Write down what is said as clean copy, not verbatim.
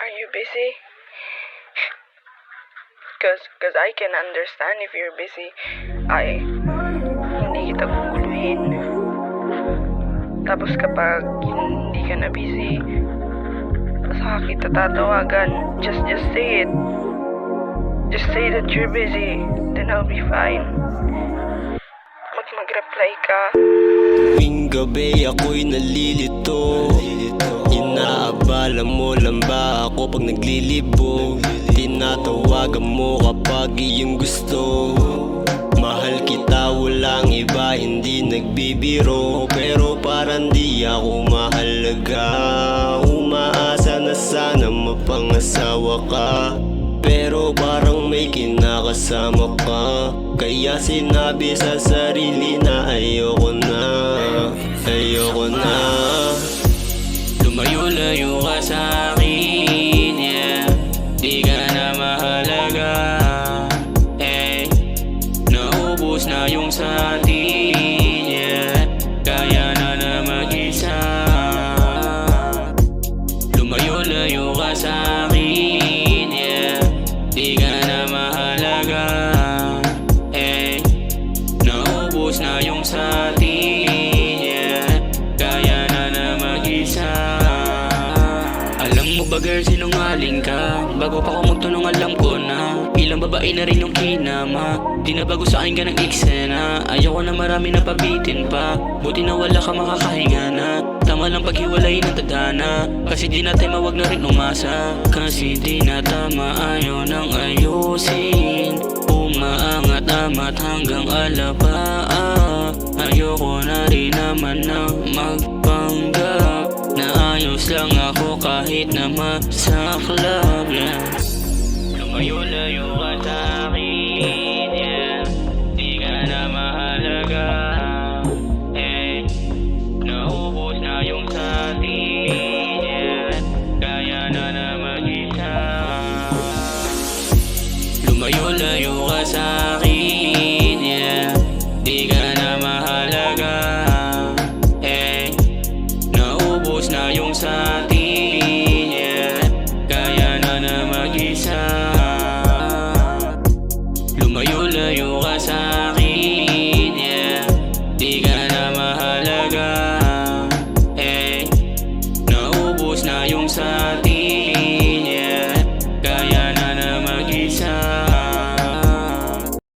Are you busy? Cause I can understand if you're busy. Hindi kita guguluhin. Tapos kapag hindi ka na busy, saka kita tatawagan. Just say it. Just say that you're busy. Then I'll be fine. Mag-reply ka. Tuwing gabi ako'y nalilito. Inaabala mo lang ba ako pag naglilibog? Tinatawagan mo kapag iyong gusto. Mahal kita, walang iba, hindi nagbibiro. Pero parang di ako mahalaga. Umaasa na sana mapangasawa ka, pero parang may kinakasama ka. Kaya sinabi sa sarili na ayoko na. Lumayo-layo ka sa akin, yeah. Di ka na mahalaga, eh. Naubos na yung sa atin, yeah. Kaya na mag-isa. Lumayo-layo ka sa akin, yeah. Di ka na mahalaga, eh. Naubos na yung sa atin, yeah. Kaya na mag-isa. Alam mo ba girl, sinungaling ka? Bago pa ako magtanong alam ko na ilang babae na rin yung kinama. Di na bago sa akin ka ng eksena. Ayoko na marami na pabitin pa. Buti na wala ka makakahinga na. Tama lang paghiwalay ng tadhana. Kasi di natin mawag na rin umasa. Kasi di na tama, ayaw nang ayusin. Umaangat-amat hanggang alabaa. Ayoko na rin naman na magpanggap na ayos lang ako kahit na masaklap, yeah. Lumayo-layo ka sa akin.